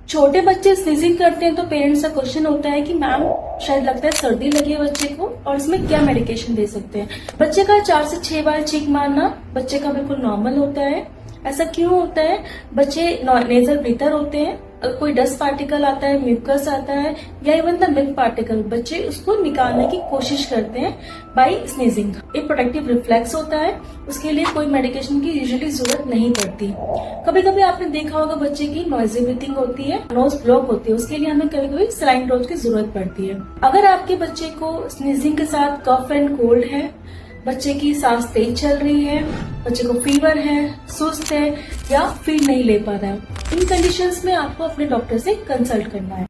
छोटे बच्चे स्नीजिंग करते हैं तो पेरेंट्स का क्वेश्चन होता है कि मैम शायद लगता है सर्दी लगी है बच्चे को और इसमें क्या मेडिकेशन दे सकते हैं। बच्चे का 4 से 6 बार चीख मारना बच्चे का बिल्कुल नॉर्मल होता है। ऐसा क्यों होता है? बच्चे नेजल ब्रीथर होते हैं। कोई डस्ट पार्टिकल आता है, म्यूकस आता है या इवन द मिल्क पार्टिकल, बच्चे उसको निकालने की कोशिश करते हैं बाय स्नीजिंग। एक प्रोटेक्टिव रिफ्लेक्स होता है, उसके लिए कोई मेडिकेशन की यूजुअली जरूरत नहीं पड़ती। कभी कभी आपने देखा होगा बच्चे की नॉइजी ब्रीथिंग होती है, नोज ब्लॉक होती है, उसके लिए हमें कभी कभी सलाइन ड्रॉप की जरूरत पड़ती है। अगर आपके बच्चे को स्नीजिंग के साथ कफ एंड कोल्ड है, बच्चे की सांस तेज चल रही है, बच्चे को फीवर है, सुस्त है या फीड नहीं ले पा रहा है, इन कंडीशंस में आपको अपने डॉक्टर से कंसल्ट करना है।